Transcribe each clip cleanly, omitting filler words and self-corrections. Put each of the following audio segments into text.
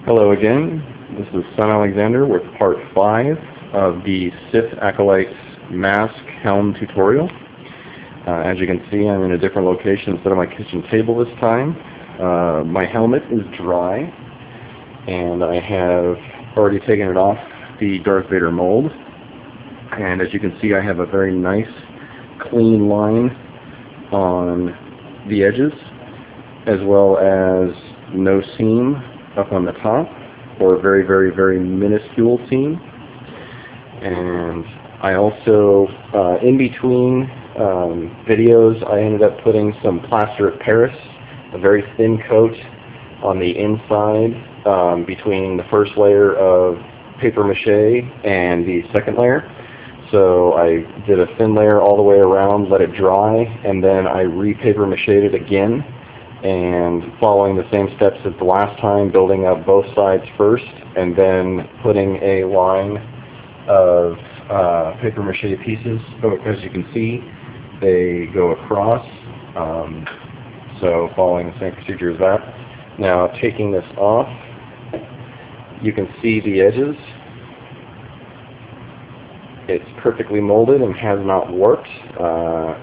Hello again, this is Son Alexander with part 5 of the Sith Acolyte mask helm tutorial. As you can see, I'm in a different location instead of my kitchen table this time. My helmet is dry, and I have already taken it off the Darth Vader mold. And as you can see, I have a very nice, clean line on the edges, as well as no seam up on the top, or a very, very, very minuscule seam. And I also, in between videos, I ended up putting some plaster of Paris, a very thin coat on the inside between the first layer of paper mache and the second layer. So I did a thin layer all the way around, let it dry, and then I re-paper mached it again, and following the same steps as the last time, building up both sides first, and then putting a line of paper mache pieces. So as you can see, they go across, so following the same procedure as that. Now taking this off, you can see the edges. It's perfectly molded and has not warped.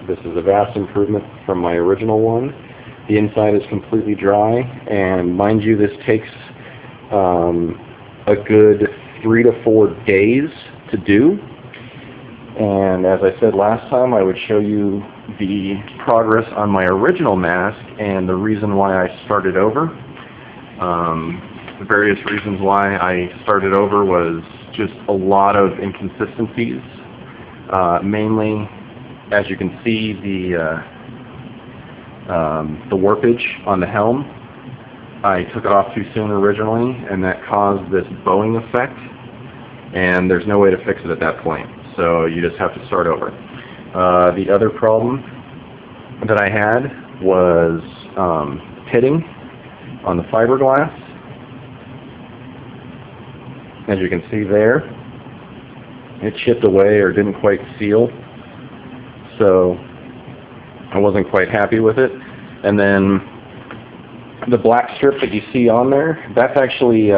This is a vast improvement from my original one. The inside is completely dry, and mind you, this takes a good 3 to 4 days to do. And as I said last time, I would show you the progress on my original mask and the reason why I started over. The various reasons why I started over was just a lot of inconsistencies. Mainly, as you can see, the warpage on the helm. I took it off too soon originally, and that caused this bowing effect, and there's no way to fix it at that point, so you just have to start over. The other problem that I had was pitting on the fiberglass. As you can see there, it chipped away or didn't quite seal, so I wasn't quite happy with it. And then the black strip that you see on there, that's actually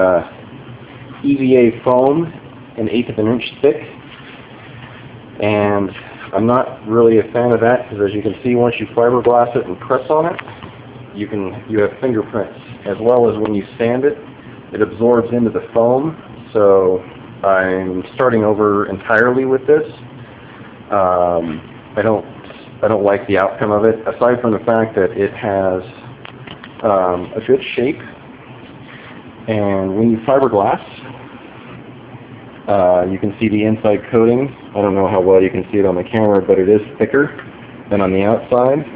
EVA foam, an 1/8 of an inch thick. And I'm not really a fan of that, because as you can see, once you fiberglass it and press on it, you have fingerprints. As well as when you sand it, it absorbs into the foam. So I'm starting over entirely with this. I don't like the outcome of it, aside from the fact that it has a good shape. And when you fiberglass, you can see the inside coating. I don't know how well you can see it on the camera, but it is thicker than on the outside.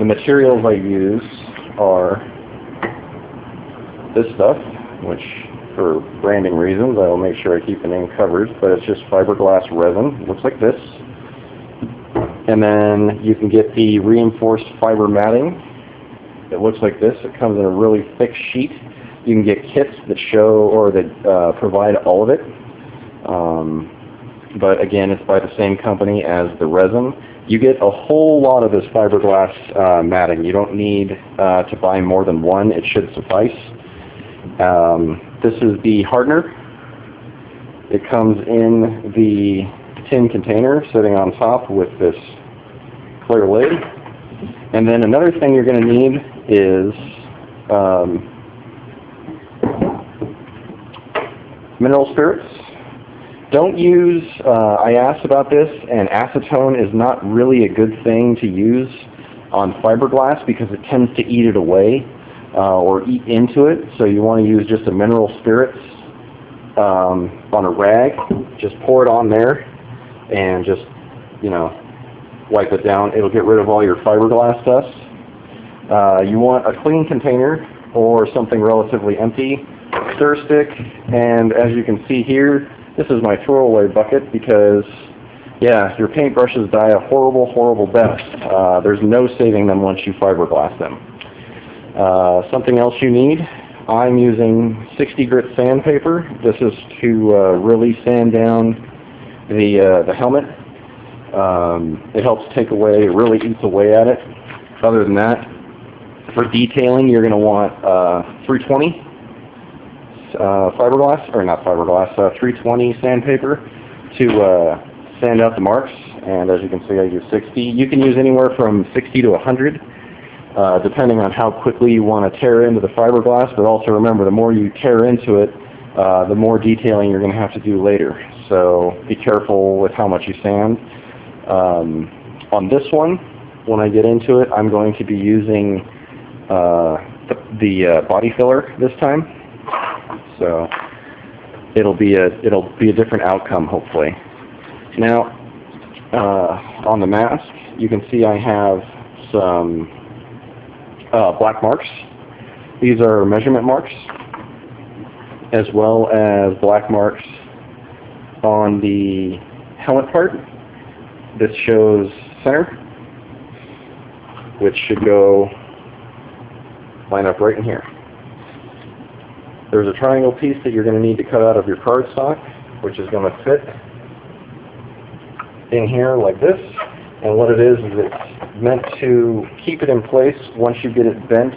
The materials I use are this stuff, which for branding reasons I will make sure I keep the name covered, but it's just fiberglass resin. It looks like this. And then you can get the reinforced fiber matting. It looks like this. It comes in a really thick sheet. You can get kits that show or that provide all of it. But again, it's by the same company as the resin. You get a whole lot of this fiberglass matting. You don't need to buy more than one. It should suffice. This is the hardener. It comes in the tin container sitting on top with this clear lid. And then another thing you're going to need is mineral spirits. Don't use, I asked about this, and acetone is not really a good thing to use on fiberglass because it tends to eat it away or eat into it. So you want to use just a mineral spirits on a rag. Just pour it on there and just, wipe it down. It'll get rid of all your fiberglass dust. You want a clean container or something relatively empty, stir stick, and as you can see here, this is my throwaway bucket because, yeah, your paintbrushes die a horrible, horrible death. There's no saving them once you fiberglass them. Something else you need, I'm using 60 grit sandpaper. This is to really sand down the helmet. It helps take away, it really eats away at it. Other than that, for detailing, you're going to want 320 fiberglass, or not fiberglass, 320 sandpaper to sand out the marks. And as you can see, I use 60. You can use anywhere from 60 to 100, depending on how quickly you want to tear into the fiberglass. But also remember, the more you tear into it, the more detailing you're going to have to do later. So be careful with how much you sand. On this one, when I get into it, I'm going to be using the body filler this time. So it'll be a different outcome, hopefully. Now, on the mask, you can see I have some black marks. These are measurement marks, as well as black marks on the helmet part. This shows center, which should go line up right in here. There's a triangle piece that you're going to need to cut out of your cardstock, which is going to fit in here like this. And what it is it's meant to keep it in place once you get it bent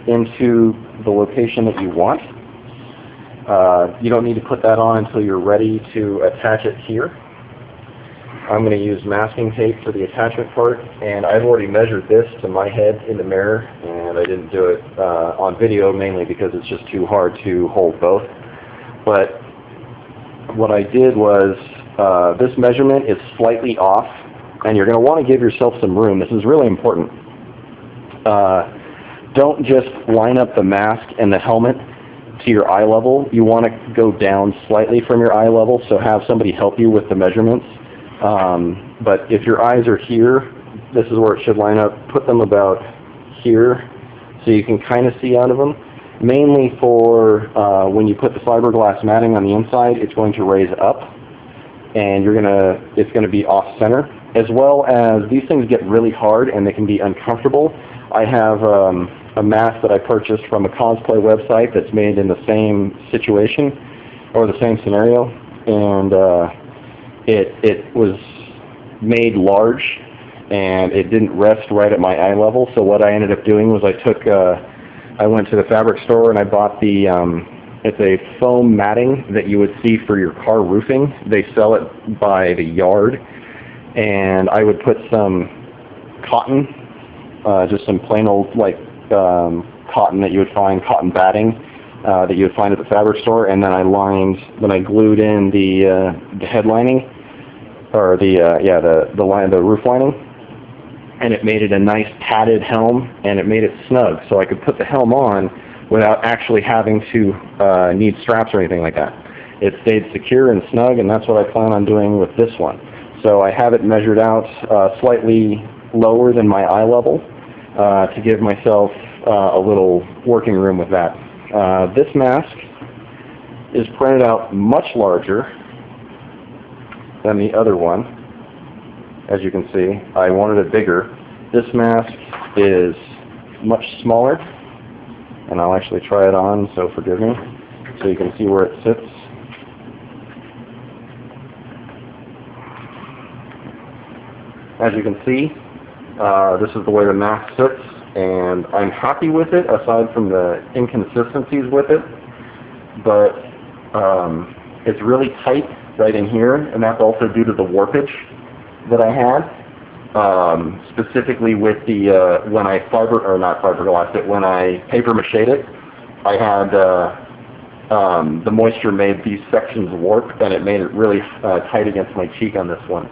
into the location that you want. You don't need to put that on until you're ready to attach it here. I'm going to use masking tape for the attachment part, and I've already measured this to my head in the mirror, and I didn't do it on video mainly because it's just too hard to hold both. But what I did was, this measurement is slightly off, and you're going to want to give yourself some room. This is really important. Don't just line up the mask and the helmet to your eye level. You want to go down slightly from your eye level, so have somebody help you with the measurements. But if your eyes are here, this is where it should line up. Put them about here so you can kind of see out of them. Mainly for when you put the fiberglass matting on the inside, it's going to raise up, and it's going to be off center. As well as these things get really hard and they can be uncomfortable. I have a mask that I purchased from a cosplay website that's made in the same situation or the same scenario, and it was made large and it didn't rest right at my eye level. So what I ended up doing was I went to the fabric store and I bought it's a foam matting that you would see for your car roofing. They sell it by the yard, and I would put some cotton, just some plain old cotton that you would find, cotton batting that you would find at the fabric store, and then I glued in the head lining, or the roof lining, and it made it a nice padded helm, and it made it snug, so I could put the helm on without actually having to need straps or anything like that. It stayed secure and snug, and that's what I plan on doing with this one. So I have it measured out slightly lower than my eye level to give myself a little working room with that. This mask is printed out much larger than the other one. As you can see, I wanted it bigger. This mask is much smaller, and I'll actually try it on, so forgive me, so you can see where it sits. As you can see, this is the way the mask sits, and I'm happy with it aside from the inconsistencies with it, but it's really tight right in here, and that's also due to the warpage that I had, specifically with the when I when I paper mached it, I had the moisture made these sections warp, and it made it really tight against my cheek on this one.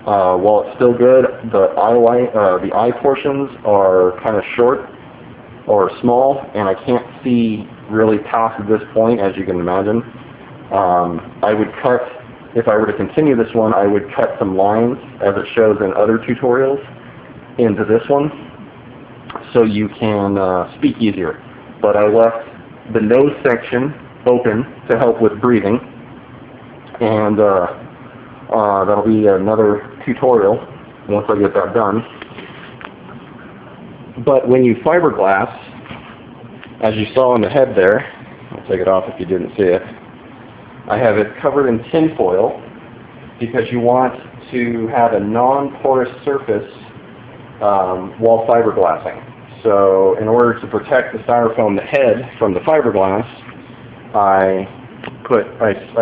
While it's still good, the eye portions are kind of short or small, and I can't see really past this point, as you can imagine. I would cut, if I were to continue this one, I would cut some lines, as it shows in other tutorials, into this one, so you can speak easier. But I left the nose section open to help with breathing, and that'll be another tutorial once I get that done. But when you fiberglass, as you saw on the head there, I'll take it off if you didn't see it, I have it covered in tin foil because you want to have a non-porous surface while fiberglassing. So in order to protect the styrofoam head from the fiberglass, I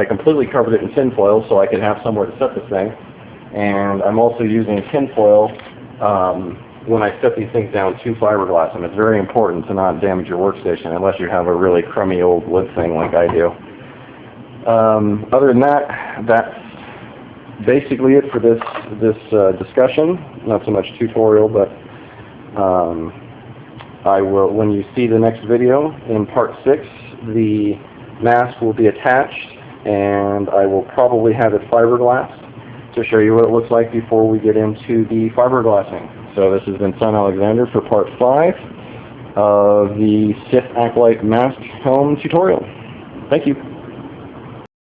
completely covered it in tinfoil so I could have somewhere to set this thing. And I'm also using tinfoil when I set these things down to fiberglass. And it's very important to not damage your workstation unless you have a really crummy old wood thing like I do. Other than that, that's basically it for this discussion. Not so much tutorial, but I will, when you see the next video in part 6, the mask will be attached, and I will probably have it fiberglass to show you what it looks like before we get into the fiberglassing. So this has been Son Alexander for part 5 of the Sith Acolyte mask helm tutorial. Thank you.